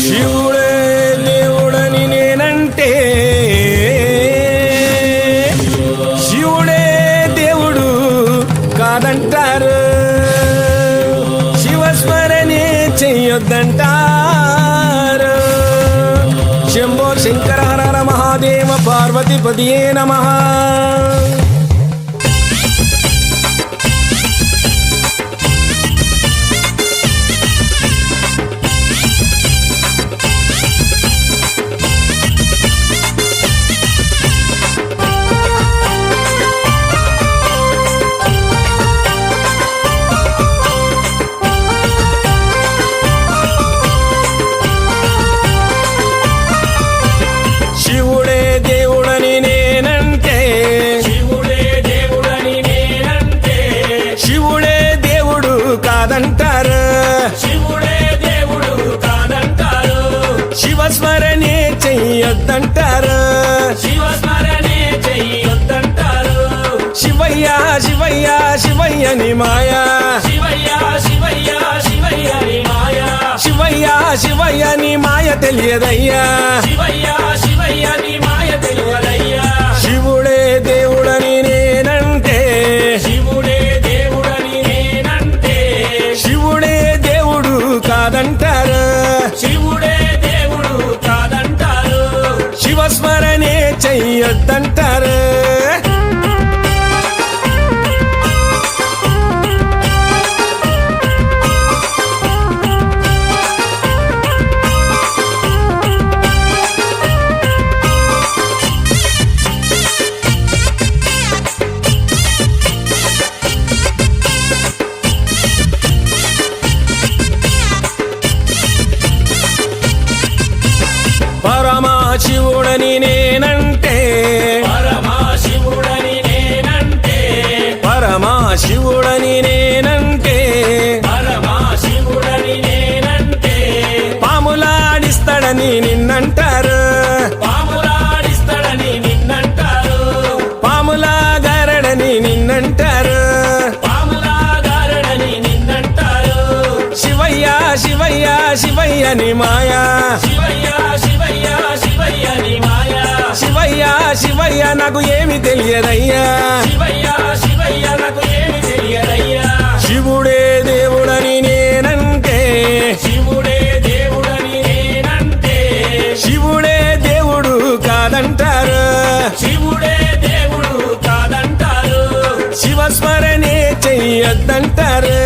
శివుడే దేవుడని నేనంటే శివుడే దేవుడు కాదంటారు, శివస్మరణే చెయ్యొద్దంటారు. శంభో శంకర హర మహాదేవ పార్వతీపతియే నమః. శివుడే దేవుడని నేనంటే శివుడే దేవుడు కాదంటారు, శివస్మరణే చెయ్యొద్దంటారు. శివయ్య శివయ్య శివయ్యని మాయా, శివయ్య శివయ్యని మాయ తెలియదయ్యా. శివుడే దేవుడని నేనంటే శివుడే దేవుడు కాదంటారు, శివస్మరణే చెయ్యొద్దంటారు. పరమశివుడని నేనంటే పరమశివుడని నేనంటే పాములాడిస్తాడని నిన్నంటారు, పాములాగారడని నిన్నంటారు. శివయ్య శివయ్య శివయ్యని మాయా, శివయ్య శివయ్య నాకు ఏమి తెలియదయ్యా. శివుడే దేవుడని నేనంటే శివుడే దేవుడు కాదంటారు, శివస్మరణే చెయ్యొద్దంటారు.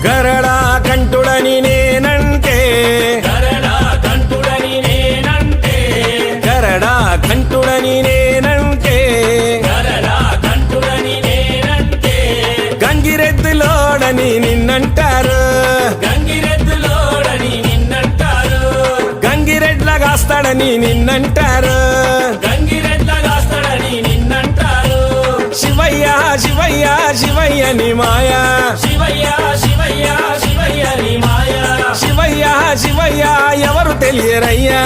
గరడా కంఠుడని నేనంటే గరడా కంఠుడని నేనంటే గంగిరెద్దులోడని నిన్నంటారు, గంగిరెడ్లగాస్తాడని నిన్నంటారు. శివయ్య శివయ్య శివయ్యని మాయా, శివయ్య శివయ్య ఎవరు తెలియరయ్యా.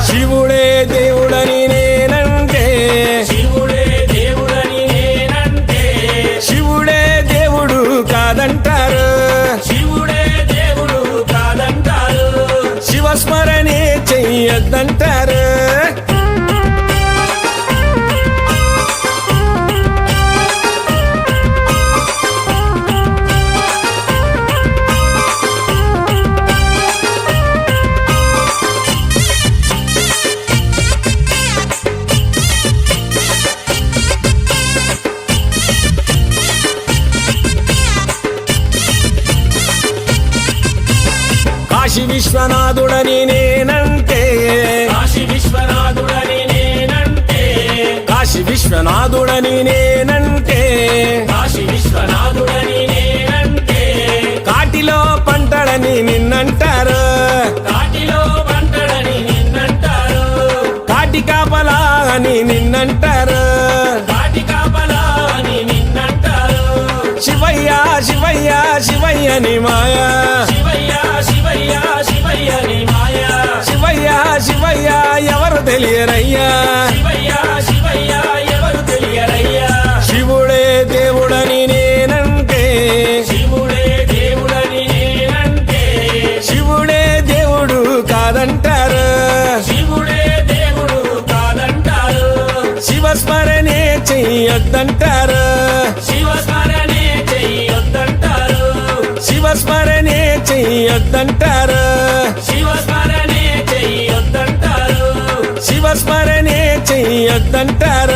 శివుడే దేవుడని నేనంటే శివుడే దేవుడు కాదంటారు, శివస్మరణే చెయ్యొద్దంటారు. కాశీ విశ్వనాథుడని నేనంటే కాశీ విశ్వనాథుడని నేనంటే కాటిలో పంటడని నిన్నంటారు, శివయ్యని మాయా శివయ్య శివయ్య శివయ్య నీ మాయా శివయ్య శివయ్య ఎవరు తెలియరయ్యా శివయ్య శివయ్య ఎవరు తెలియరయ్యా శివుడే దేవుడని నేనంటే శివుడే దేవుడని నేనంటే శివుడే దేవుడు కాదంటారు శివుడే దేవుడు కాదంటారు శివస్మరణే చెయ్యొద్దంటారు శివస్మరణే చెయ్యొద్దంటారు శివస్మరణే చెయ్యొద్దంటారు శివస్మరణే చెయ్యొద్దంటారు శివస్మరణే చెయ్యొద్దంటారు